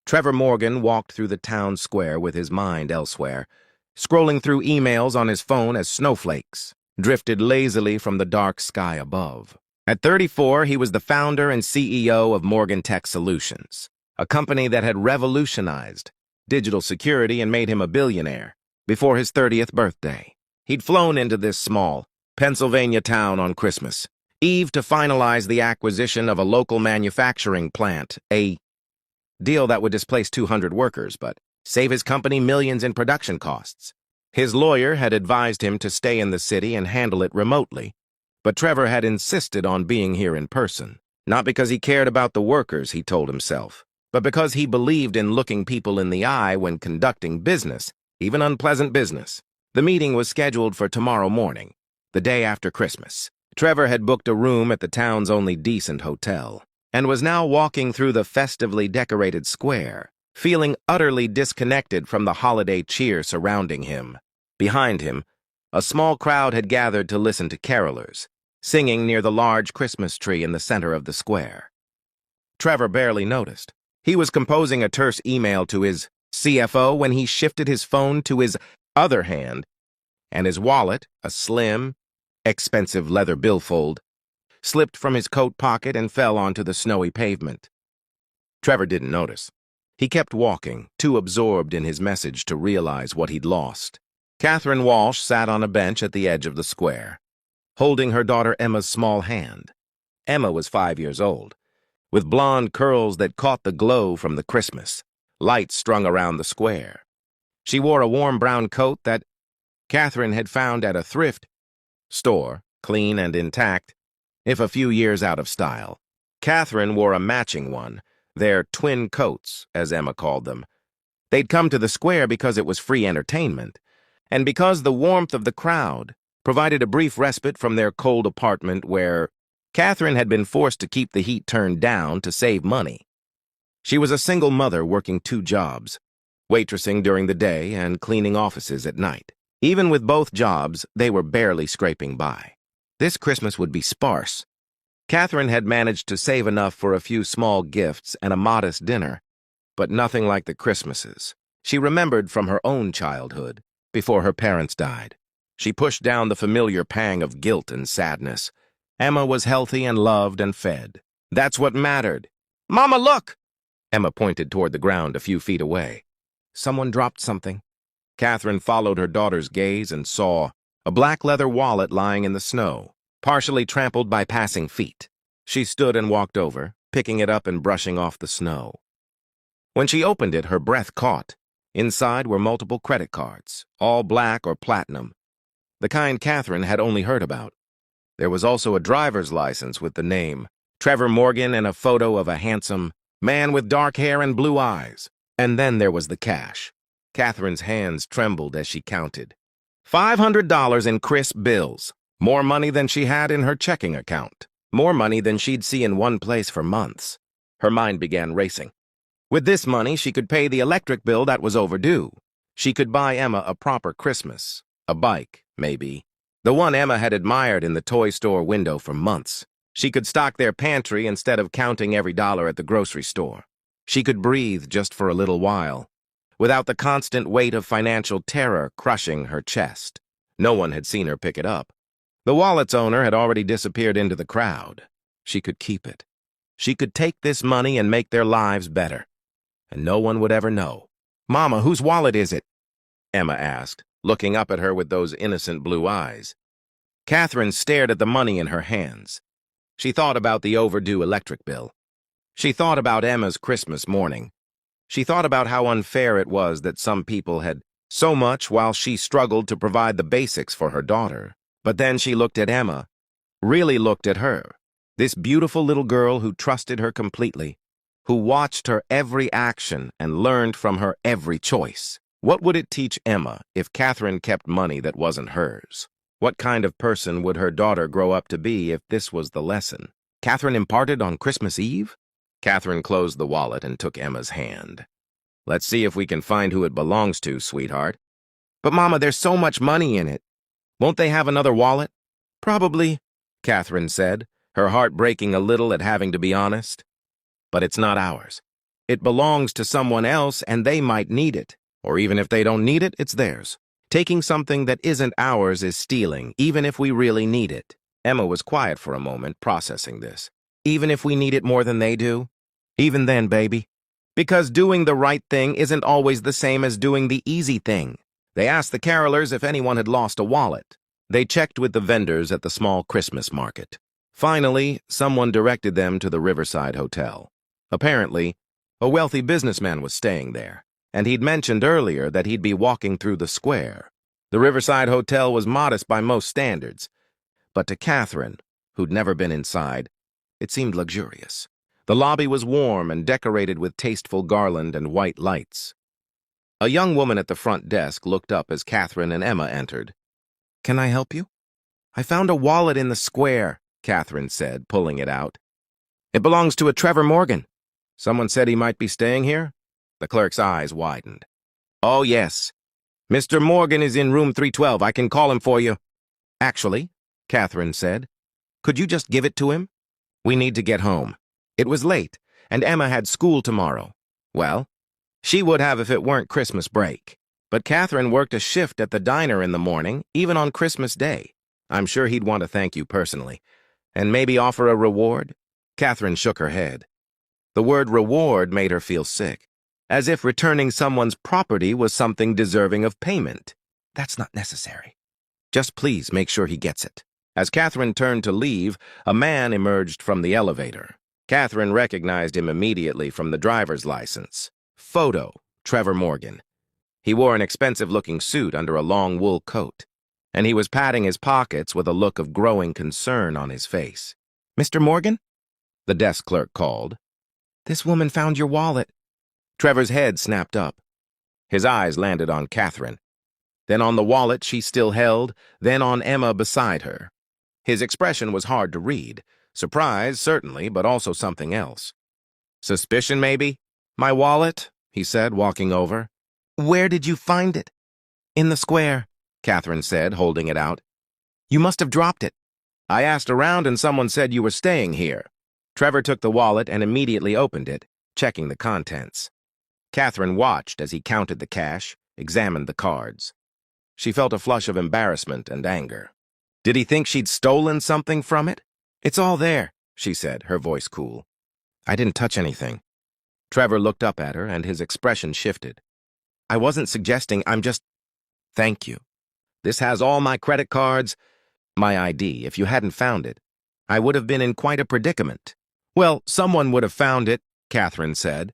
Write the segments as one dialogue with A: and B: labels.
A: Trevor Morgan walked through the town square with his mind elsewhere, scrolling through emails on his phone as snowflakes drifted lazily from the dark sky above. At 34, he was the founder and CEO of Morgan Tech Solutions, a company that had revolutionized digital security and made him a billionaire before his 30th birthday. He'd flown into this small Pennsylvania town on Christmas Eve to finalize the acquisition of a local manufacturing plant, a deal that would displace 200 workers, but save his company millions in production costs. His lawyer had advised him to stay in the city and handle it remotely, but Trevor had insisted on being here in person, not because he cared about the workers, he told himself, but because he believed in looking people in the eye when conducting business, even unpleasant business. The meeting was scheduled for tomorrow morning, the day after Christmas. Trevor had booked a room at the town's only decent hotel, and was now walking through the festively decorated square, feeling utterly disconnected from the holiday cheer surrounding him. Behind him, a small crowd had gathered to listen to carolers, singing near the large Christmas tree in the center of the square. Trevor barely noticed. He was composing a terse email to his CFO when he shifted his phone to his other hand, and his wallet, a slim, expensive leather billfold, slipped from his coat pocket and fell onto the snowy pavement. Trevor didn't notice. He kept walking, too absorbed in his message to realize what he'd lost. Catherine Walsh sat on a bench at the edge of the square, holding her daughter Emma's small hand. Emma was 5 years old, with blonde curls that caught the glow from the Christmas lights strung around the square. She wore a warm brown coat that Catherine had found at a thrift store, clean and intact, if a few years out of style. Catherine wore a matching one, their twin coats, as Emma called them. They'd come to the square because it was free entertainment, and because the warmth of the crowd provided a brief respite from their cold apartment where Catherine had been forced to keep the heat turned down to save money. She was a single mother working 2 jobs, waitressing during the day and cleaning offices at night. Even with both jobs, they were barely scraping by. This Christmas would be sparse. Catherine had managed to save enough for a few small gifts and a modest dinner, but nothing like the Christmases she remembered from her own childhood before her parents died. She pushed down the familiar pang of guilt and sadness. Emma was healthy and loved and fed. That's what mattered. "Mama, look!" Emma pointed toward the ground a few feet away. Someone dropped something. Catherine followed her daughter's gaze and saw a black leather wallet lying in the snow, partially trampled by passing feet. She stood and walked over, picking it up and brushing off the snow. When she opened it, her breath caught. Inside were multiple credit cards, all black or platinum, the kind Catherine had only heard about. There was also a driver's license with the name Trevor Morgan and a photo of a handsome man with dark hair and blue eyes. And then there was the cash. Catherine's hands trembled as she counted. $500 in crisp bills. More money than she had in her checking account. More money than she'd see in one place for months. Her mind began racing. With this money, she could pay the electric bill that was overdue. She could buy Emma a proper Christmas. A bike, maybe. The one Emma had admired in the toy store window for months. She could stock their pantry instead of counting every dollar at the grocery store. She could breathe just for a little while, without the constant weight of financial terror crushing her chest. No one had seen her pick it up. The wallet's owner had already disappeared into the crowd. She could keep it. She could take this money and make their lives better. And no one would ever know. "Mama, whose wallet is it?" Emma asked, looking up at her with those innocent blue eyes. Catherine stared at the money in her hands. She thought about the overdue electric bill. She thought about Emma's Christmas morning. She thought about how unfair it was that some people had so much while she struggled to provide the basics for her daughter. But then she looked at Emma, really looked at her, this beautiful little girl who trusted her completely, who watched her every action and learned from her every choice. What would it teach Emma if Catherine kept money that wasn't hers? What kind of person would her daughter grow up to be if this was the lesson Catherine imparted on Christmas Eve? Catherine closed the wallet and took Emma's hand. "Let's see if we can find who it belongs to, sweetheart." "But Mama, there's so much money in it. Won't they have another wallet?" "Probably," Catherine said, her heart breaking a little at having to be honest. "But it's not ours. It belongs to someone else and they might need it. Or even if they don't need it, it's theirs. Taking something that isn't ours is stealing, even if we really need it. Emma was quiet for a moment, processing this. Even if we need it more than they do? Even then, baby. Because doing the right thing isn't always the same as doing the easy thing. They asked the carolers if anyone had lost a wallet. They checked with the vendors at the small Christmas market. Finally, someone directed them to the Riverside Hotel. Apparently, a wealthy businessman was staying there, and he'd mentioned earlier that he'd be walking through the square. The Riverside Hotel was modest by most standards, but to Catherine, who'd never been inside, it seemed luxurious. The lobby was warm and decorated with tasteful garland and white lights. A young woman at the front desk looked up as Catherine and Emma entered. "Can I help you?" "I found a wallet in the square," Catherine said, pulling it out. "It belongs to a Trevor Morgan. Someone said he might be staying here?" The clerk's eyes widened. "Oh, yes. Mr. Morgan is in room 312. I can call him for you." "Actually," Catherine said, "could you just give it to him? We need to get home." It was late, and Emma had school tomorrow. Well, she would have if it weren't Christmas break. But Catherine worked a shift at the diner in the morning, even on Christmas Day. I'm sure he'd want to thank you personally. And maybe offer a reward? Catherine shook her head. The word reward made her feel sick, as if returning someone's property was something deserving of payment. That's not necessary. Just please make sure he gets it. As Catherine turned to leave, a man emerged from the elevator. Catherine recognized him immediately from the driver's license. Photo, Trevor Morgan. He wore an expensive-looking suit under a long wool coat, and he was patting his pockets with a look of growing concern on his face. "Mr. Morgan?" the desk clerk called. "This woman found your wallet." Trevor's head snapped up. His eyes landed on Catherine, then on the wallet she still held, then on Emma beside her. His expression was hard to read. Surprise, certainly, but also something else. "Suspicion, maybe?" "My wallet," he said, walking over. "Where did you find it?" "In the square," Catherine said, holding it out. "You must have dropped it." "I asked around and someone said you were staying here." Trevor took the wallet and immediately opened it, checking the contents. Catherine watched as he counted the cash, examined the cards. She felt a flush of embarrassment and anger. Did he think she'd stolen something from it? "It's all there," she said, her voice cool. "I didn't touch anything." Trevor looked up at her, and his expression shifted. "I wasn't suggesting, I'm just—" "Thank you. This has all my credit cards, my ID. If you hadn't found it, I would have been in quite a predicament." "Well, someone would have found it," Catherine said.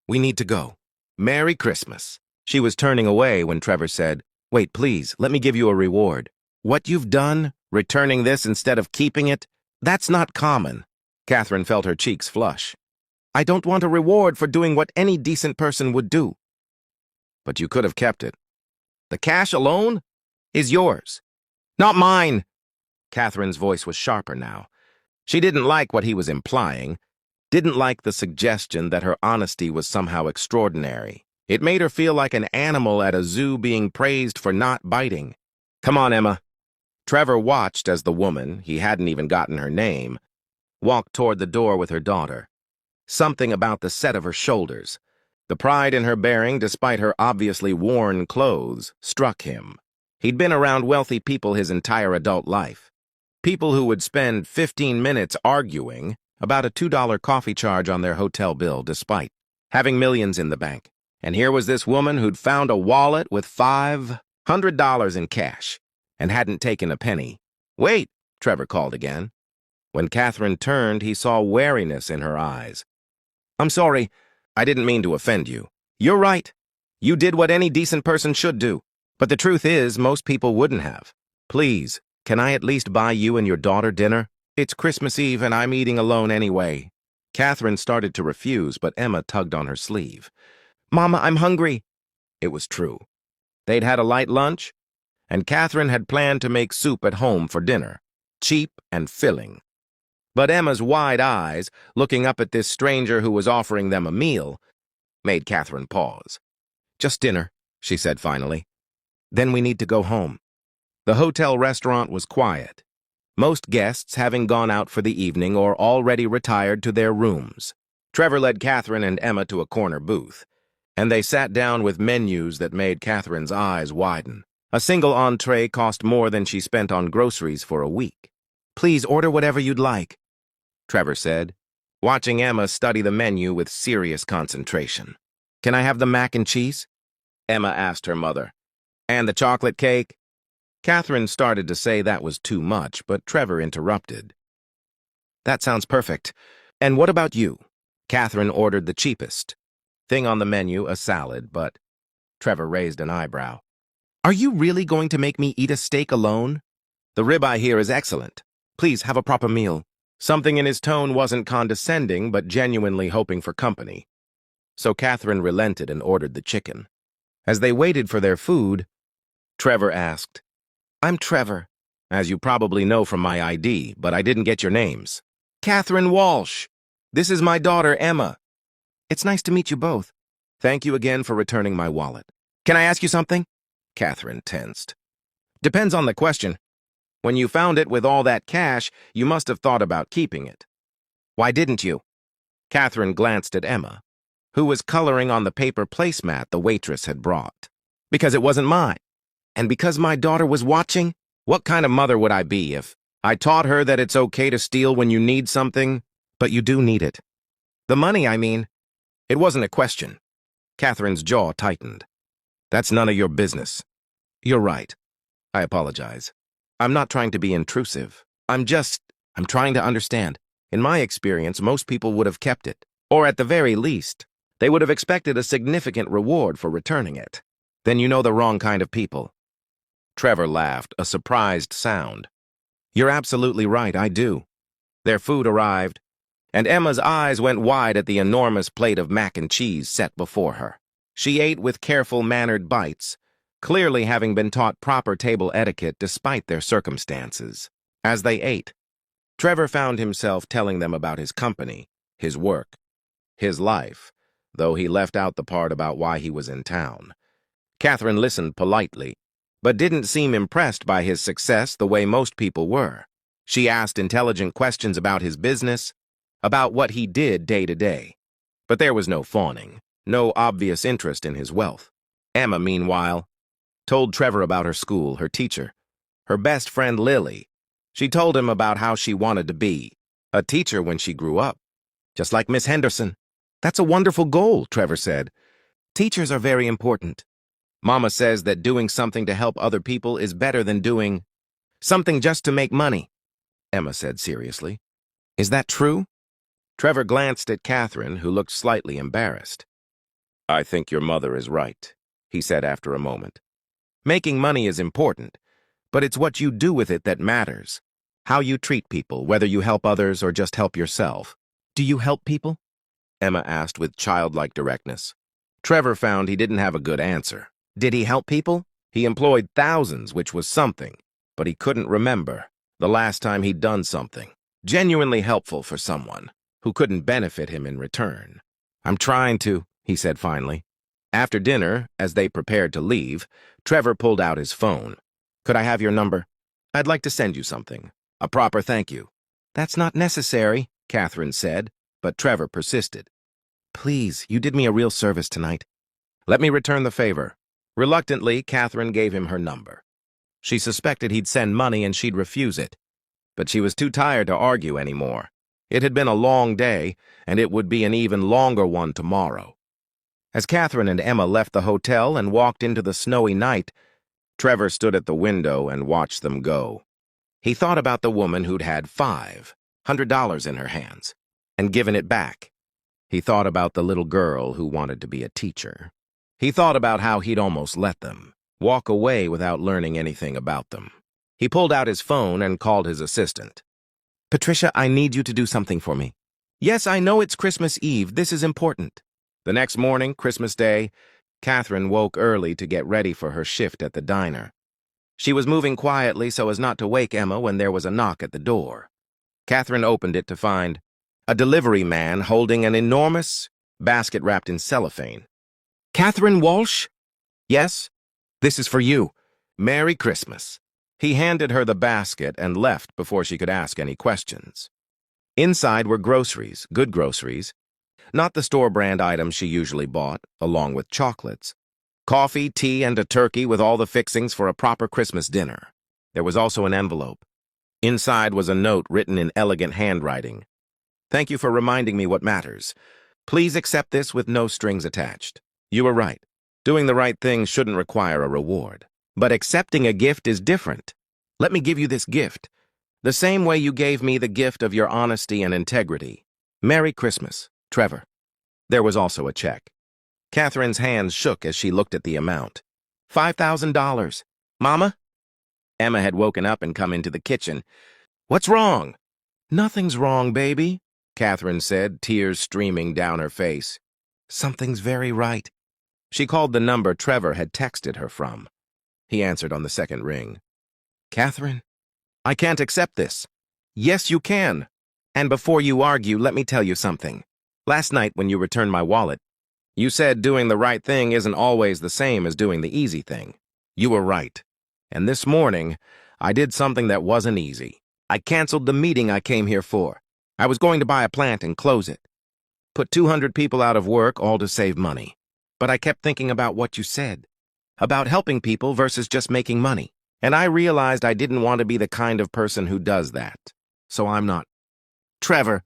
A: "We need to go. Merry Christmas." She was turning away when Trevor said, "Wait, please, let me give you a reward. What you've done, returning this instead of keeping it, that's not common." Catherine felt her cheeks flush. "I don't want a reward for doing what any decent person would do." "But you could have kept it. The cash alone is yours. Not mine." Catherine's voice was sharper now. She didn't like what he was implying, didn't like the suggestion that her honesty was somehow extraordinary. It made her feel like an animal at a zoo being praised for not biting. "Come on, Emma." Trevor watched as the woman, he hadn't even gotten her name, walked toward the door with her daughter. Something about the set of her shoulders, the pride in her bearing despite her obviously worn clothes, struck him. He'd been around wealthy people his entire adult life. People who would spend 15 minutes arguing about a $2 coffee charge on their hotel bill despite having millions in the bank. And here was this woman who'd found a wallet with $500 in cash and hadn't taken a penny. "Wait," Trevor called again. When Catherine turned, he saw wariness in her eyes. "I'm sorry. I didn't mean to offend you. You're right. You did what any decent person should do. But the truth is, most people wouldn't have. Please, can I at least buy you and your daughter dinner? It's Christmas Eve and I'm eating alone anyway." Catherine started to refuse, but Emma tugged on her sleeve. "Mama, I'm hungry." It was true. They'd had a light lunch, and Catherine had planned to make soup at home for dinner, cheap and filling. But Emma's wide eyes, looking up at this stranger who was offering them a meal, made Catherine pause. "Just dinner," she said finally. "Then we need to go home." The hotel restaurant was quiet, most guests having gone out for the evening or already retired to their rooms. Trevor led Catherine and Emma to a corner booth, and they sat down with menus that made Catherine's eyes widen. A single entree cost more than she spent on groceries for a week. "Please order whatever you'd like," Trevor said, watching Emma study the menu with serious concentration. "Can I have the mac and cheese?" Emma asked her mother. "And the chocolate cake?" Catherine started to say that was too much, but Trevor interrupted. "That sounds perfect. And what about you?" Catherine ordered the cheapest thing on the menu, a salad, but Trevor raised an eyebrow. "Are you really going to make me eat a steak alone? The ribeye here is excellent. Please have a proper meal." Something in his tone wasn't condescending, but genuinely hoping for company. So Catherine relented and ordered the chicken. As they waited for their food, Trevor asked, "I'm Trevor, as you probably know from my ID, but I didn't get your names." "Catherine Walsh. This is my daughter, Emma." "It's nice to meet you both. Thank you again for returning my wallet. Can I ask you something?" Catherine tensed. "Depends on the question. When you found it with all that cash, you must have thought about keeping it. Why didn't you?" Catherine glanced at Emma, who was coloring on the paper placemat the waitress had brought. "Because it wasn't mine. And because my daughter was watching? What kind of mother would I be if I taught her that it's okay to steal when you need something, but you do need it? The money, I mean. It wasn't a question." Catherine's jaw tightened. "That's none of your business." "You're right. I apologize. I'm not trying to be intrusive. I'm trying to understand. In my experience, most people would have kept it. Or at the very least, they would have expected a significant reward for returning it. Then you know the wrong kind of people." Trevor laughed, a surprised sound. "You're absolutely right, I do." Their food arrived, and Emma's eyes went wide at the enormous plate of mac and cheese set before her. She ate with careful, mannered bites, clearly having been taught proper table etiquette despite their circumstances. As they ate, Trevor found himself telling them about his company, his work, his life, though he left out the part about why he was in town. Catherine listened politely, but didn't seem impressed by his success the way most people were. She asked intelligent questions about his business, about what he did day to day. But there was no fawning, no obvious interest in his wealth. Emma, meanwhile, told Trevor about her school, her teacher, her best friend Lily. She told him about how she wanted to be a teacher when she grew up, just like Miss Henderson. "That's a wonderful goal," Trevor said. "Teachers are very important. Mama says that doing something to help other people is better than doing something just to make money," Emma said seriously. "Is that true?" Trevor glanced at Catherine, who looked slightly embarrassed. "I think your mother is right," he said after a moment. "Making money is important, but it's what you do with it that matters. How you treat people, whether you help others or just help yourself." "Do you help people?" Emma asked with childlike directness. Trevor found he didn't have a good answer. Did he help people? He employed thousands, which was something, but he couldn't remember the last time he'd done something genuinely helpful for someone who couldn't benefit him in return. "I'm trying to," he said finally. After dinner, as they prepared to leave, Trevor pulled out his phone. "Could I have your number? I'd like to send you something. A proper thank you." "That's not necessary," Catherine said, but Trevor persisted. "Please, you did me a real service tonight." "Let me return the favor." Reluctantly, Catherine gave him her number. She suspected he'd send money and she'd refuse it, but she was too tired to argue anymore. It had been a long day, and it would be an even longer one tomorrow. As Catherine and Emma left the hotel and walked into the snowy night, Trevor stood at the window and watched them go. He thought about the woman who'd had $500 in her hands and given it back. He thought about the little girl who wanted to be a teacher. He thought about how he'd almost let them walk away without learning anything about them. He pulled out his phone and called his assistant. "Patricia, I need you to do something for me." "Yes, I know it's Christmas Eve. This is important." The next morning, Christmas Day, Catherine woke early to get ready for her shift at the diner. She was moving quietly so as not to wake Emma when there was a knock at the door. Catherine opened it to find a delivery man holding an enormous basket wrapped in cellophane. "Catherine Walsh?" "Yes, this is for you. Merry Christmas." He handed her the basket and left before she could ask any questions. Inside were groceries, good groceries, not the store-brand items she usually bought, along with chocolates. Coffee, tea, and a turkey with all the fixings for a proper Christmas dinner. There was also an envelope. Inside was a note written in elegant handwriting. "Thank you for reminding me what matters. Please accept this with no strings attached. You were right. Doing the right thing shouldn't require a reward. But accepting a gift is different. Let me give you this gift, the same way you gave me the gift of your honesty and integrity. Merry Christmas, Trevor." There was also a check. Catherine's hands shook as she looked at the amount. $5,000. Mama? Emma had woken up and come into the kitchen. "What's wrong?" "Nothing's wrong, baby," Catherine said, tears streaming down her face. "Something's very right." She called the number Trevor had texted her from. He answered on the second ring. "Catherine, I can't accept this." "Yes, you can. And before you argue, let me tell you something. Last night when you returned my wallet, you said doing the right thing isn't always the same as doing the easy thing. You were right. And this morning, I did something that wasn't easy. I canceled the meeting I came here for. I was going to buy a plant and close it. Put 200 people out of work, all to save money. But I kept thinking about what you said, about helping people versus just making money. And I realized I didn't want to be the kind of person who does that. So I'm not. Trevor,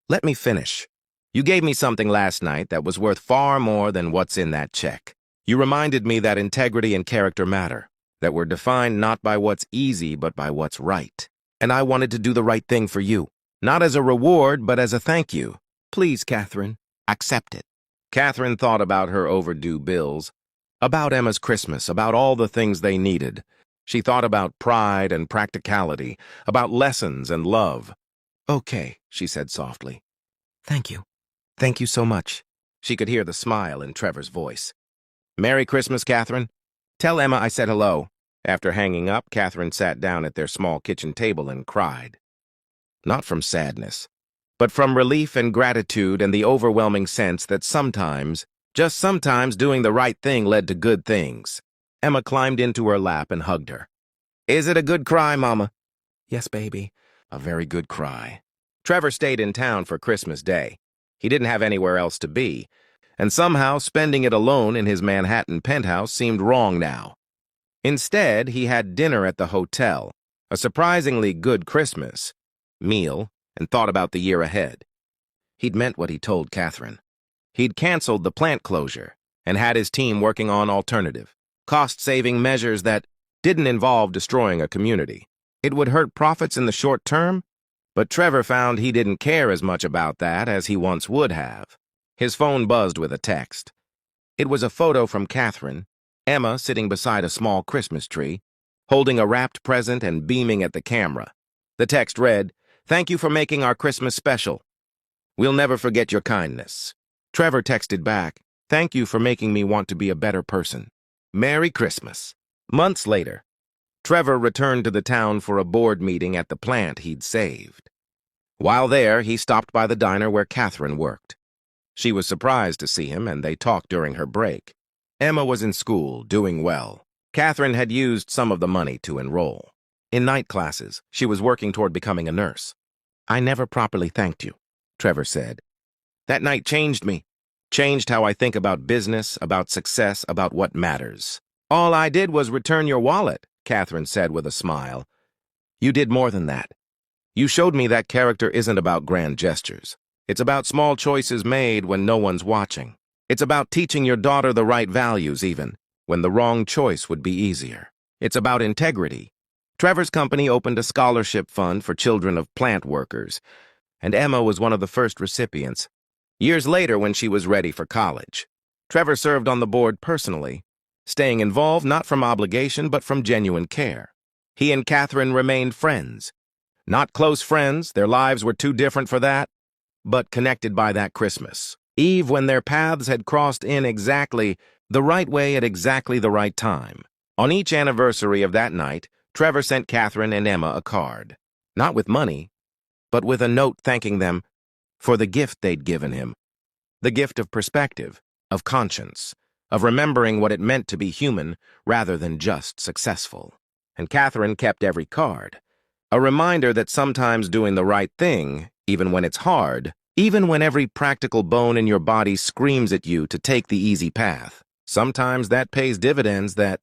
A: let me finish. You gave me something last night that was worth far more than what's in that check. You reminded me that integrity and character matter, that we're defined not by what's easy but by what's right. And I wanted to do the right thing for you, not as a reward but as a thank you. Please, Catherine, accept it. Catherine thought about her overdue bills, about Emma's Christmas, about all the things they needed. She thought about pride and practicality, about lessons and love. "Okay," she said softly. "Thank you. Thank you so much." She could hear the smile in Trevor's voice. "Merry Christmas, Catherine. Tell Emma I said hello." After hanging up, Catherine sat down at their small kitchen table and cried. Not from sadness, but from relief and gratitude and the overwhelming sense that sometimes, just sometimes, doing the right thing led to good things. Emma climbed into her lap and hugged her. "Is it a good cry, Mama?" "Yes, baby, a very good cry." Trevor stayed in town for Christmas Day. He didn't have anywhere else to be, and somehow spending it alone in his Manhattan penthouse seemed wrong now. Instead, he had dinner at the hotel, a surprisingly good Christmas meal, and thought about the year ahead. He'd meant what he told Catherine. He'd canceled the plant closure and had his team working on alternative, cost-saving measures that didn't involve destroying a community. It would hurt profits in the short term, but Trevor found he didn't care as much about that as he once would have. His phone buzzed with a text. It was a photo from Catherine, Emma sitting beside a small Christmas tree, holding a wrapped present and beaming at the camera. The text read, "Thank you for making our Christmas special. We'll never forget your kindness." Trevor texted back, "Thank you for making me want to be a better person. Merry Christmas." Months later, Trevor returned to the town for a board meeting at the plant he'd saved. While there, he stopped by the diner where Catherine worked. She was surprised to see him, and they talked during her break. Emma was in school, doing well. Catherine had used some of the money to enroll. In night classes, she was working toward becoming a nurse. "I never properly thanked you," Trevor said. "That night changed me, changed how I think about business, about success, about what matters." "All I did was return your wallet," Catherine said with a smile. "You did more than that. You showed me that character isn't about grand gestures. It's about small choices made when no one's watching. It's about teaching your daughter the right values even when the wrong choice would be easier. It's about integrity." Trevor's company opened a scholarship fund for children of plant workers, and Emma was one of the first recipients. Years later, when she was ready for college, Trevor served on the board personally, staying involved not from obligation but from genuine care. He and Catherine remained friends. Not close friends, their lives were too different for that, but connected by that Christmas Eve when their paths had crossed in exactly the right way at exactly the right time. On each anniversary of that night, Trevor sent Catherine and Emma a card, not with money, but with a note thanking them for the gift they'd given him, the gift of perspective, of conscience, of remembering what it meant to be human rather than just successful. And Catherine kept every card, a reminder that sometimes doing the right thing, even when it's hard, Even when every practical bone in your body screams at you to take the easy path, sometimes that pays dividends that